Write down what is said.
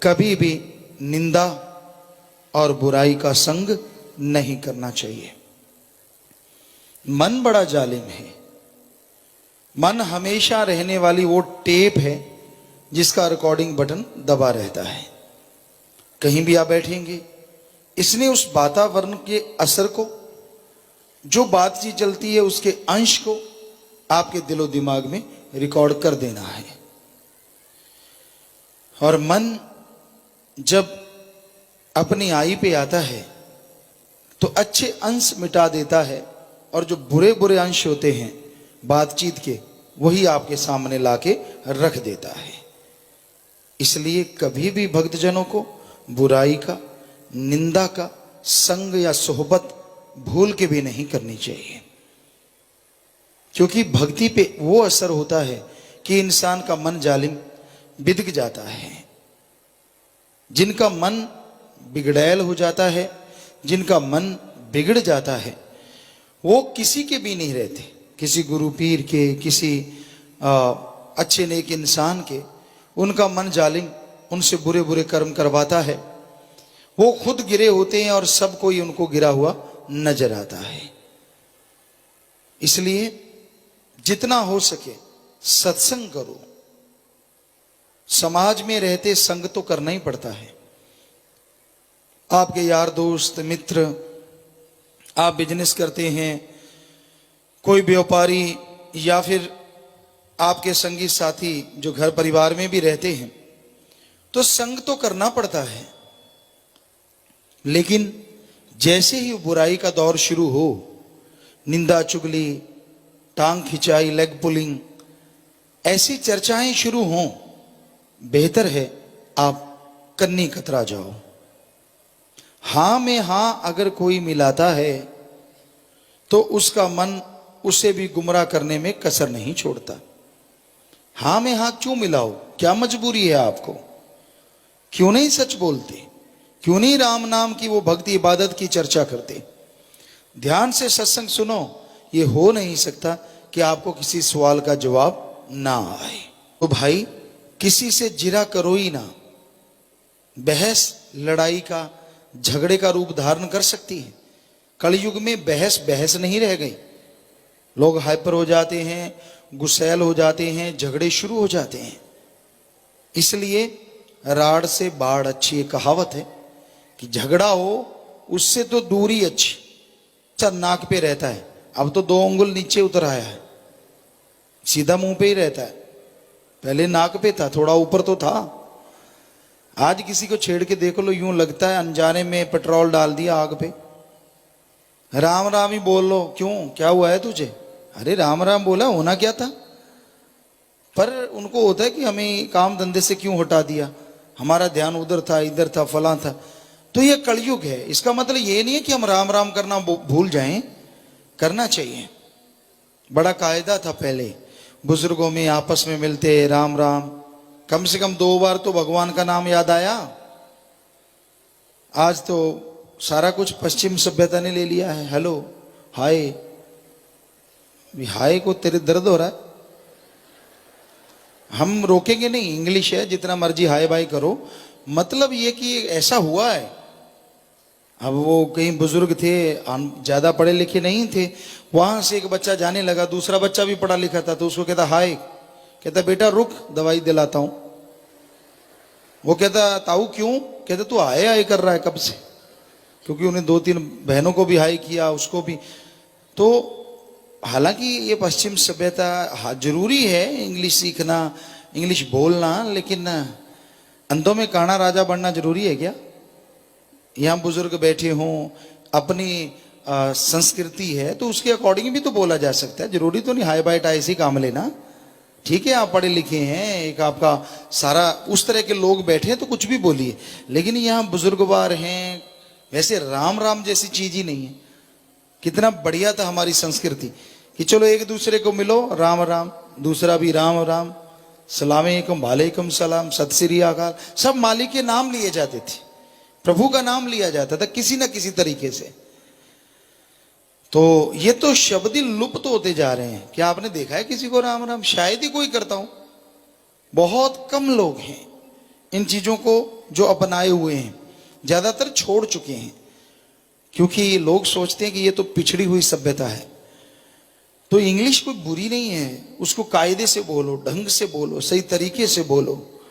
कभी भी निंदा और बुराई का संग नहीं करना चाहिए। मन बड़ा जालिम है। मन हमेशा रहने वाली वो टेप है जिसका रिकॉर्डिंग बटन दबा रहता है। कहीं भी आप बैठेंगे, इसने उस वातावरण के असर को, जो बातचीत चलती है उसके अंश को आपके दिलो दिमाग में रिकॉर्ड कर देना है। और मन जब अपनी आई पे आता है तो अच्छे अंश मिटा देता है, और जो बुरे बुरे अंश होते हैं बातचीत के, वही आपके सामने लाके रख देता है। इसलिए कभी भी भक्तजनों को बुराई का, निंदा का संग या सोहबत भूल के भी नहीं करनी चाहिए, क्योंकि भक्ति पे वो असर होता है कि इंसान का मन जालिम बिगड़ जाता है। जिनका मन बिगड़ैल हो जाता है, जिनका मन बिगड़ जाता है, वो किसी के भी नहीं रहते, किसी गुरु पीर के, किसी अच्छे नेक इंसान के। उनका मन जालिम उनसे बुरे बुरे कर्म करवाता है। वो खुद गिरे होते हैं और सब कोई उनको गिरा हुआ नजर आता है। इसलिए जितना हो सके सत्संग करो। समाज में रहते संग तो करना ही पड़ता है। आपके यार दोस्त मित्र, आप बिजनेस करते हैं, कोई व्यापारी, या फिर आपके संगी साथी जो घर परिवार में भी रहते हैं, तो संग तो करना पड़ता है। लेकिन जैसे ही बुराई का दौर शुरू हो, निंदा चुगली, टांग खिंचाई, लेग पुलिंग, ऐसी चर्चाएं शुरू हों, बेहतर है आप कन्नी कतरा जाओ। हां में हां अगर कोई मिलाता है तो उसका मन उसे भी गुमराह करने में कसर नहीं छोड़ता। हां में हां क्यों मिलाओ? क्या मजबूरी है आपको? क्यों नहीं सच बोलते? क्यों नहीं राम नाम की वो भक्ति इबादत की चर्चा करते? ध्यान से सत्संग सुनो। ये हो नहीं सकता कि आपको किसी सवाल का जवाब ना आए। तो भाई, किसी से जिरा करो ही ना। बहस लड़ाई का, झगड़े का रूप धारण कर सकती है। कलयुग में बहस बहस नहीं रह गई। लोग हाइपर हो जाते हैं, गुस्सैल हो जाते हैं, झगड़े शुरू हो जाते हैं। इसलिए राड़ से बाढ़ अच्छी, एक कहावत है कि झगड़ा हो उससे तो दूरी अच्छी। चल नाक पे रहता है, अब तो 2 अंगुल नीचे उतर आया है, सीधा मुंह पे ही रहता है। पहले नाक पे था, थोड़ा ऊपर तो था। आज किसी को छेड़ के देख लो, यूं लगता है अनजाने में पेट्रोल डाल दिया आग पे। राम राम ही बोल लो, क्यों, क्या हुआ है तुझे? अरे राम राम बोला, होना क्या था? पर उनको होता है कि हमें काम धंधे से क्यों हटा दिया, हमारा ध्यान उधर था, इधर था, फलां था। तो ये कलयुग है। इसका मतलब ये नहीं है कि हम राम राम करना भूल जाएं, करना चाहिए। बड़ा कायदा था पहले, बुजुर्गों में आपस में मिलते राम राम, कम से कम 2 बार तो भगवान का नाम याद आया। आज तो सारा कुछ पश्चिम सभ्यता ने ले लिया है। हेलो, हाय, हाय को तेरे दर्द हो रहा है? हम रोकेंगे नहीं, इंग्लिश है, जितना मर्जी हाय बाय करो। मतलब ये कि ऐसा हुआ है। अब वो कहीं बुजुर्ग थे, ज्यादा पढ़े लिखे नहीं थे, वहां से एक बच्चा जाने लगा, दूसरा बच्चा भी पढ़ा लिखा था, तो उसको कहता हाय, कहता बेटा रुक, दवाई दिलाता हूं। वो कहता ताऊ क्यों? कहता तू हाय हाय कर रहा है कब से, क्योंकि उन्हें 2-3 बहनों को भी हाय किया, उसको भी। तो हालांकि ये पश्चिम सभ्यता, जरूरी है इंग्लिश सीखना, इंग्लिश बोलना, लेकिन अंधों में काना राजा बनना जरूरी है क्या? यहाँ बुजुर्ग बैठे हों, अपनी संस्कृति है तो उसके अकॉर्डिंग भी तो बोला जा सकता है। जरूरी तो नहीं हाई बाई टाई से काम लेना। ठीक है, आप पढ़े लिखे हैं, एक आपका सारा उस तरह के लोग बैठे हैं तो कुछ भी बोलिए, लेकिन यहाँ बुजुर्गवार हैं। वैसे राम राम जैसी चीज ही नहीं है। कितना बढ़िया था हमारी संस्कृति कि चलो एक दूसरे को मिलो, राम राम, दूसरा भी राम राम, सलामेकुम, वालेकुम सलाम, सत श्री अकाल, सब मालिक के नाम लिए जाते थे, प्रभु का नाम लिया जाता था किसी ना किसी तरीके से। तो ये तो शब्द ही लुप्त होते जा रहे हैं। क्या आपने देखा है किसी को राम राम? शायद ही कोई करता हूं, बहुत कम लोग हैं। इन चीजों को जो अपनाए हुए हैं, ज्यादातर छोड़ चुके हैं, क्योंकि लोग सोचते हैं कि ये तो पिछड़ी हुई सभ्यता है। तो इंग्लिश कोई बुरी नहीं है, उसको कायदे से बोलो, ढंग से बोलो, सही तरीके से बोलो।